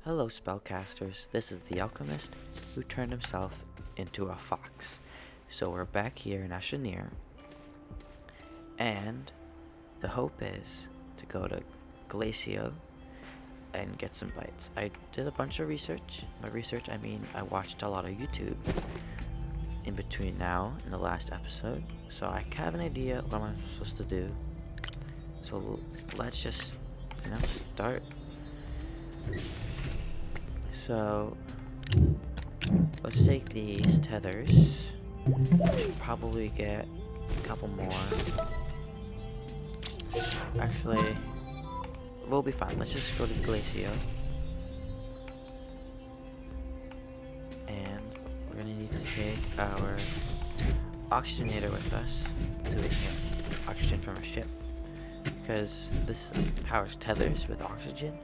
Hello, spellcasters. This is the alchemist who turned himself into a fox. So we're back here in Astroneer, and the hope is to go to Glacio and get some bytes. I did a bunch of research. By research, I mean I watched a lot of YouTube in between now and the last episode, so I have an idea what I'm supposed to do. So let's just, start. So let's take these tethers. Should probably get a couple more. Actually, we'll be fine. Let's just go to Glacio. And we're gonna need to take our oxygenator with us so we can get oxygen from our ship. Because this powers tethers with oxygen,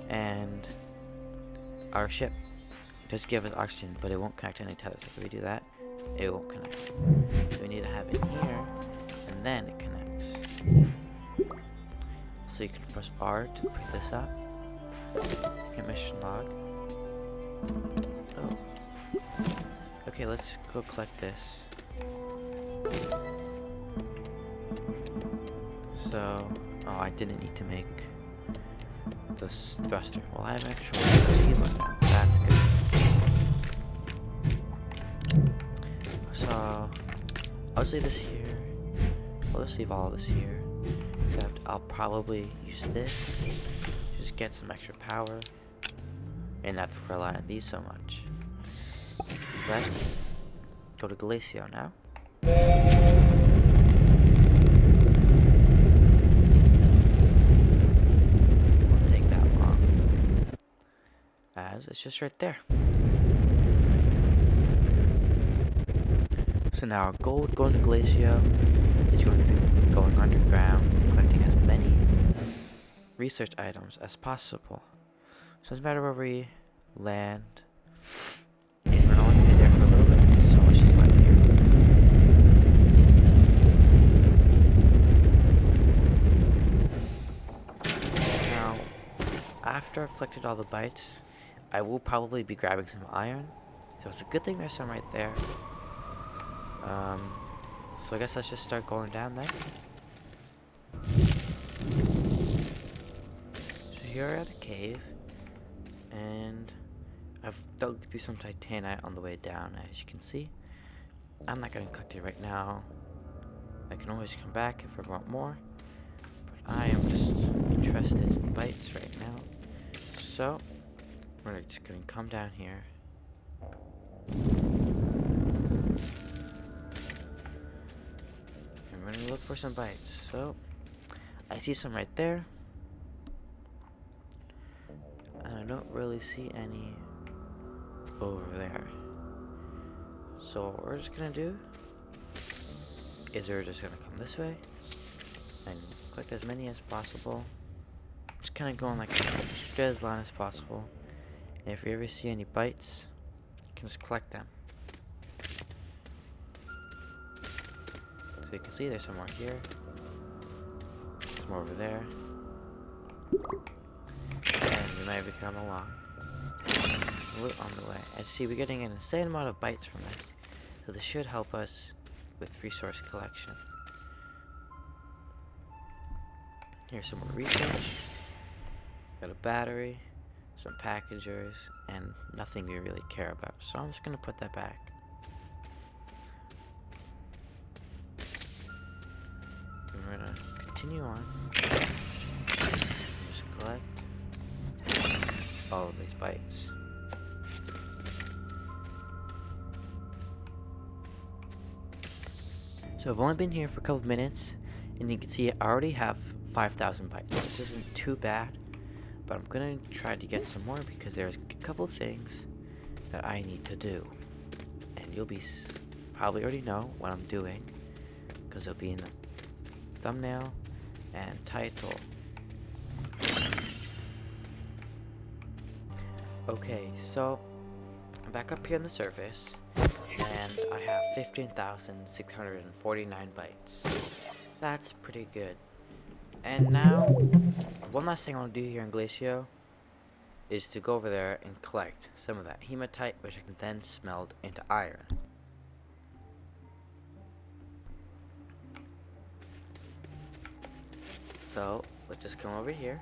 and our ship does give us oxygen, but it won't connect to any tethers. If we do that, it won't connect. So we need to have it here, and then it connects. So you can press R to pick this up. Get mission log. Oh. Okay, let's go collect this. So, I didn't need to make this thruster. Well, I have extra one now. That's good. So, I'll just leave this here. I'll just leave all of this here. Except I'll probably use this. Just get some extra power. And not to rely on these so much. Let's go to Glacio now. It's just right there. So now our goal with going to Glacio is going to be going underground and collecting as many research items as possible. So it doesn't matter where we land, and we're only going to be there for a little bit, so let's just land here. Now, after I've collected all the bytes, I will probably be grabbing some iron, so it's a good thing there's some right there. So I guess let's just start going down there. So here we're at a cave, and I've dug through some titanite on the way down, as you can see. I'm not going to collect it right now. I can always come back if I want more, but I am just interested in bytes right now. So we're just gonna come down here. And we're gonna look for some bytes. So, I see some right there. And I don't really see any over there. So what we're just gonna do is we're just gonna come this way and collect as many as possible. Just kinda going like straight as line as possible. And if you ever see any bytes, you can just collect them. So you can see there's some more here, some more over there, and we might be coming along. We're on the way. And see, we're getting an insane amount of bytes from this, so this should help us with resource collection. Here's some more research. Got a battery, some packagers, and nothing we really care about. So I'm just gonna put that back. And we're gonna continue on. Just collect all of these bytes. So I've only been here for a couple of minutes, and you can see I already have 5,000 bytes. This isn't too bad. But I'm gonna try to get some more because there's a couple things that I need to do, and you'll be probably already know what I'm doing because it'll be in the thumbnail and title. Okay, so I'm back up here on the surface, and I have 15,649 bytes. That's pretty good. And now, one last thing I want to do here in Glacio is to go over there and collect some of that hematite, which I can then smelt into iron. So let's just come over here.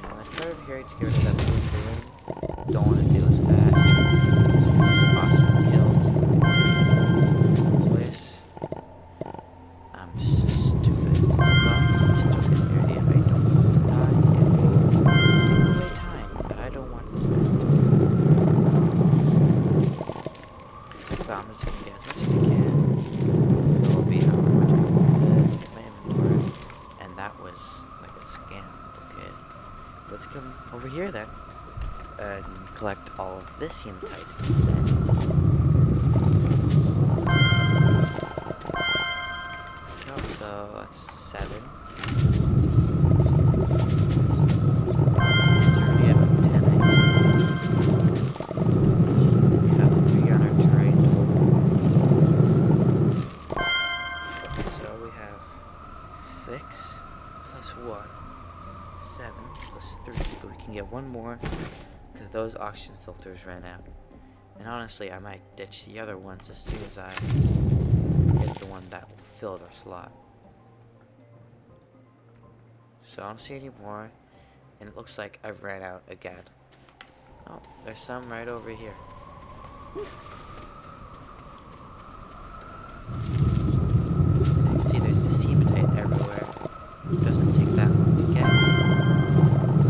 And let's start over here to get rid of that blue balloon. Don't want to deal with that. Awesome kill. Place. I'm just stupid. But I'm still getting the idea. I don't want to die. And take away time that I don't want to spend. But I'm just gonna get as much as I can. There will be how much I can fit in my inventory. And that was like a scam. Okay. Let's come over here then and collect all of this hematite instead. So that's 7. It's already at 10, I think. We have 3 on our terrain total. So we have 6 plus 1. 7 plus 3, but we can get 1 more because those oxygen filters ran out. And honestly, I might ditch the other ones as soon as I get the one that will fill their slot. So I don't see any more, and it looks like I've ran out again. Oh, there's some right over here. See, there's this hematite everywhere. It doesn't take that long to get.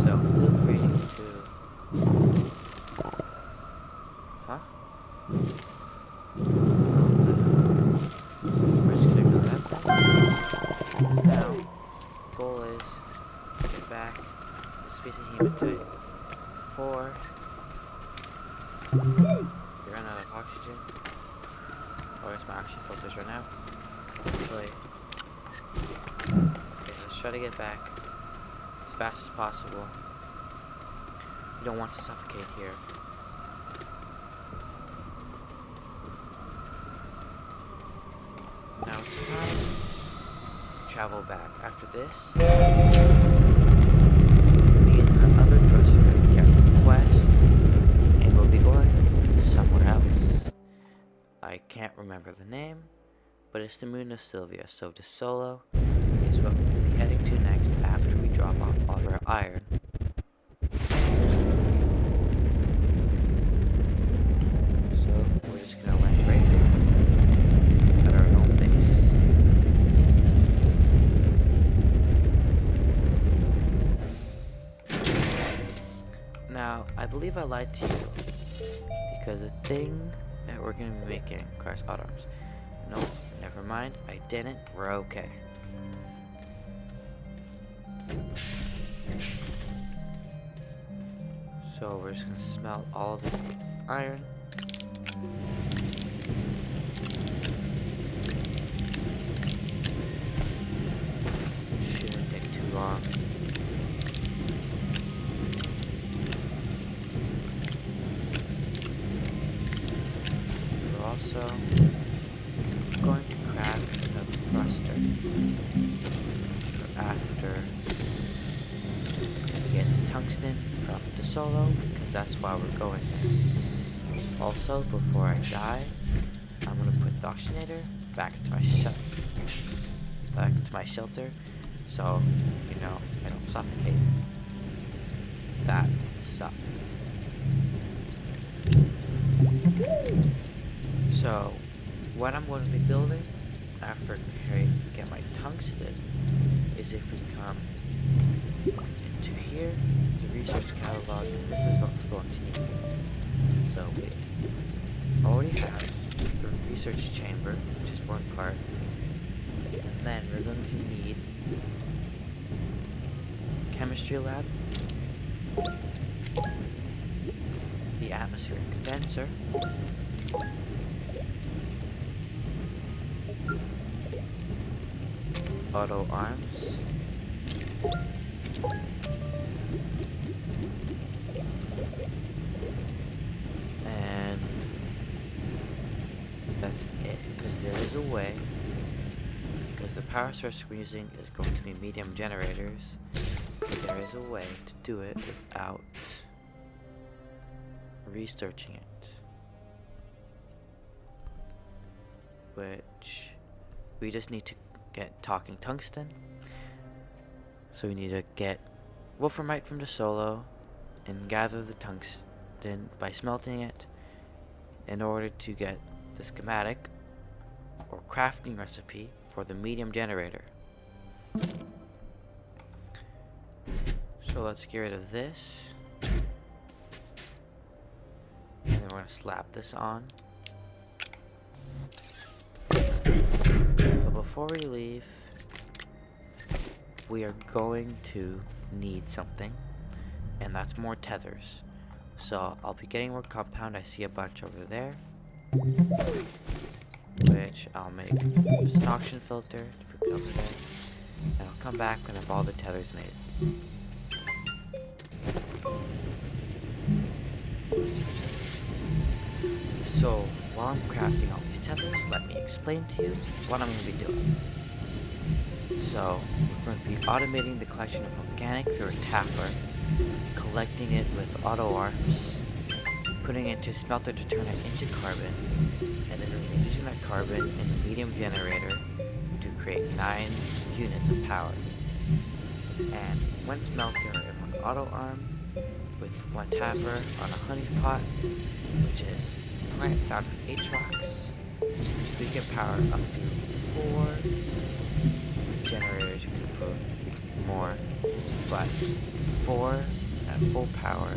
So feel free to... Huh? We're just gonna go that way. Now, goal is to get back this piece of hematite. 4. We run out of oxygen. Or is my oxygen filters run out? Actually. Okay, let's try to get back as fast as possible. You don't want to suffocate here. Now it's time to travel back. After this, me and the other thruster that we got from Quest, and we'll be going somewhere else. I can't remember the name, but it's the moon of Sylvia, so Desolo is what we'll be heading to next after we drop off all of our iron. So we're just gonna land right here at our home base. Now, I believe I lied to you because the thing that we're gonna be making requires auto arms. Nope, never mind, I didn't, we're okay. So we're just gonna smelt all of this iron. Shouldn't take too long. We're also going to craft another thruster after we get tungsten from Desolo, because that's why we're going there. Also, before I die, I'm gonna put the oxygenator back into my shelter, so you know I don't suffocate. That sucks. So, what I'm going to be building after I get my tungsten is if we come into here, the research catalog, and this is what we're going to need. So we already have the research chamber, which is one part, and then we're going to need chemistry lab, the atmospheric condenser, auto arms, and that's it, because there is a way, because the power source we're using is going to be medium generators, we can there is a way to do it without researching it, which we just need to get talking tungsten. So we need to get wolframite from Desolo and gather the tungsten by smelting it in order to get the schematic or crafting recipe for the medium generator. So let's get rid of this, and then we're going to slap this on. But before we leave, we are going to need something, and that's more tethers. So I'll be getting more compound. I see a bunch over there, which I'll make just an auction filter for over there, and I'll come back when I have all the tethers made. So while I'm crafting all these tethers, let me explain to you what I'm going to be doing. So we're going to be automating the collection of organic through a tapper, collecting it with auto arms, putting it into a smelter to turn it into carbon, and then we're going to be using that carbon in the medium generator to create 9 units of power. And one smelter and one auto arm with one tapper on a honey pot, which is a plant found in Atrox. We can power up to 4 generators. You can put more, but 4 at full power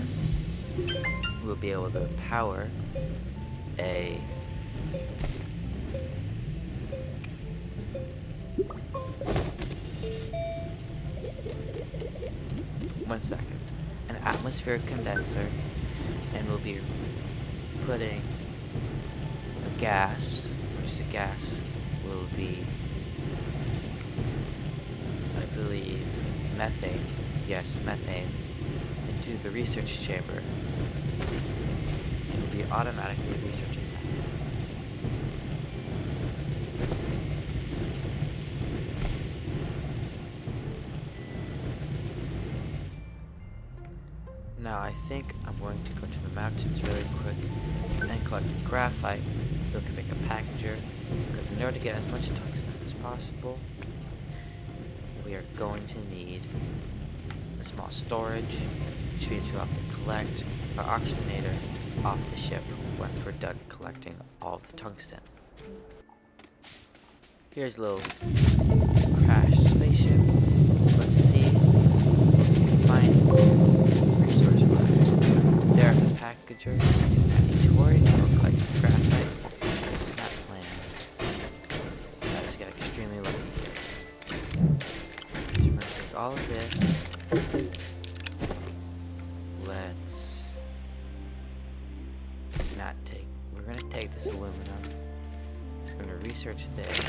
will be able to power a an atmospheric condenser, and we'll be putting the gas, which the gas will be, I believe, methane. Yes, methane, into the research chamber, and we'll be automatically researching that. Now I think I'm going to go to the mountains really quick and collect graphite so I can make a packager, because in order to get as much tungsten as possible, we are going to need a small storage, which means we'll have to collect our oxygenator off the ship once we're done collecting all of the tungsten. Here's a little crashed spaceship. Let's see if we can find resource wise. There's a packager. I do not need to worry about collecting graphite. This is not planned. I just got extremely lucky here. So we're going to take all of this. Let's not take. We're going to take this aluminum. We're going to research this.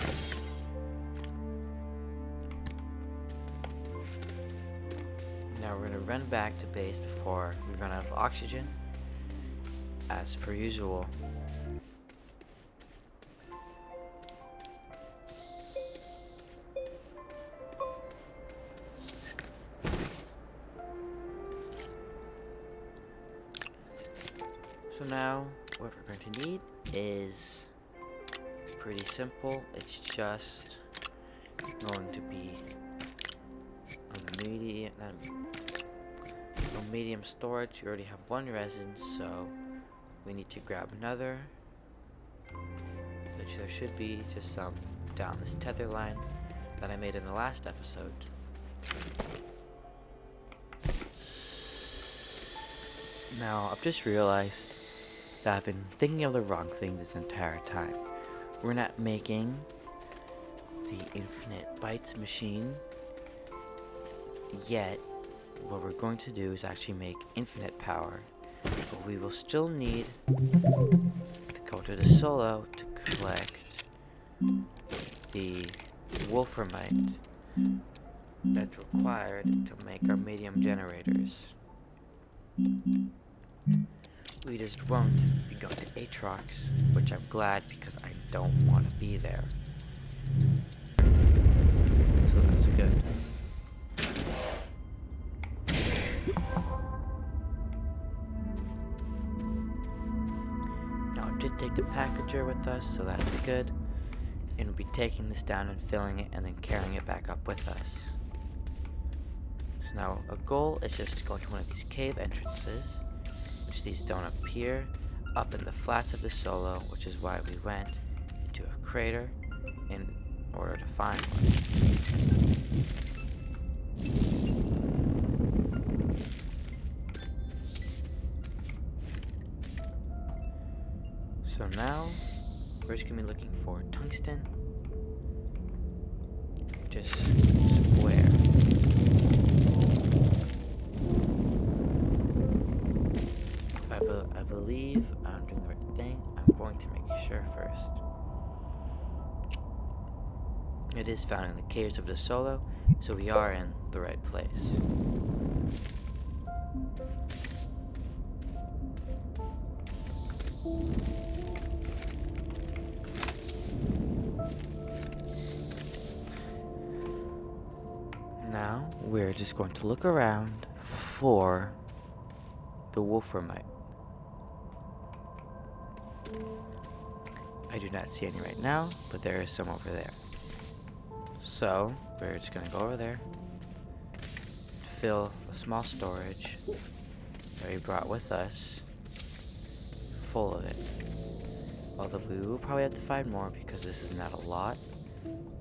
Now we're going to run back to base before we run out of oxygen, as per usual. So now what we're going to need is pretty simple. It's just going to be a medium storage. We already have one resin, so we need to grab another, which there should be just some down this tether line that I made in the last episode. Now I've just realized that I've been thinking of the wrong thing this entire time. We're not making the infinite bytes machine yet. What we're going to do is actually make infinite power, but we will still need to go to Desolo to collect the wolframite that's required to make our medium generators. We just won't be going to Atrox, which I'm glad because I don't want to be there. So that's good. did take the packager with us, so that's good. And we'll be taking this down and filling it and then carrying it back up with us. So now a goal is just to go into one of these cave entrances, which these don't appear up in the flats of Desolo, which is why we went into a crater in order to find one. So now we're just gonna be looking for tungsten, just square. I believe I'm doing the right thing. I'm going to make sure first. It is found in the caves of Desolo, so we are in the right place. Now we're just going to look around for the wolframite. I do not see any right now, but there is some over there. So we're just going to go over there, fill a small storage that we brought with us, full of it. Although we will probably have to find more because this is not a lot,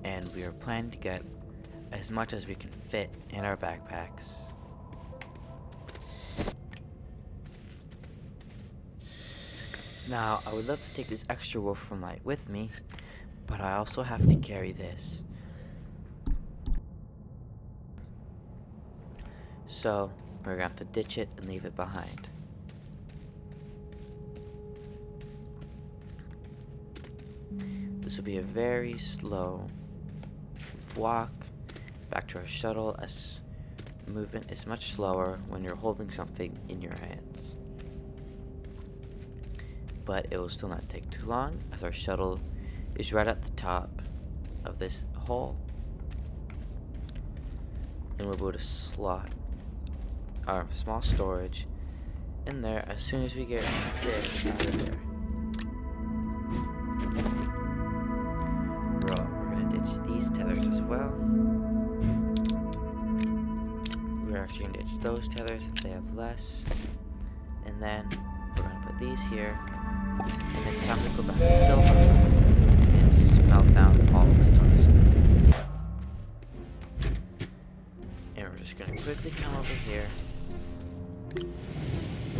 and we are planning to get as much as we can fit in our backpacks. Now, I would love to take this extra wolframite with me, but I also have to carry this. So, we're gonna have to ditch it and leave it behind. This will be a very slow walk back to our shuttle, as movement is much slower when you're holding something in your hands. But it will still not take too long, as our shuttle is right at the top of this hole, and we'll be able to slot our small storage in there as soon as we get this out of there. We're gonna ditch these tethers as well. We're actually gonna ditch those tethers if they have less, and then we're gonna put these here. And it's time to go back to Sylva and smelt down all of this tungsten. And we're just gonna quickly come over here.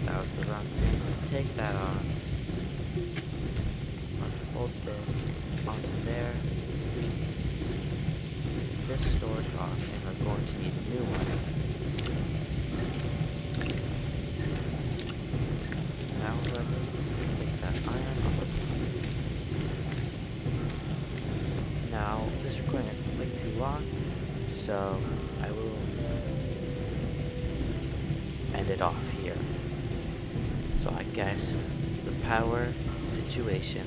That was the wrong thing. Take that off. Unfold this onto there. This storage off, and we're going to need a new one. Now we're ready. Iron. Now, this recording has been way too long, so I will end it off here. So I guess the power situation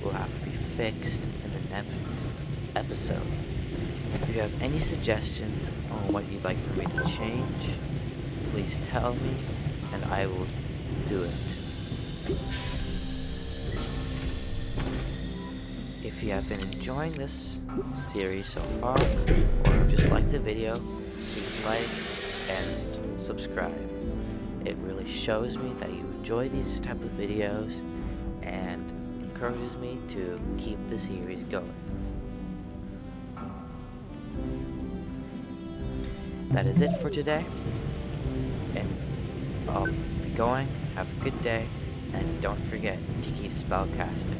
will have to be fixed in the next episode. If you have any suggestions on what you'd like for me to change, please tell me and I will do it. If you have been enjoying this series so far, or have just liked the video, please like and subscribe. It really shows me that you enjoy these type of videos and encourages me to keep the series going. That is it for today, and I'll be going. Have a good day, and don't forget to keep spellcasting.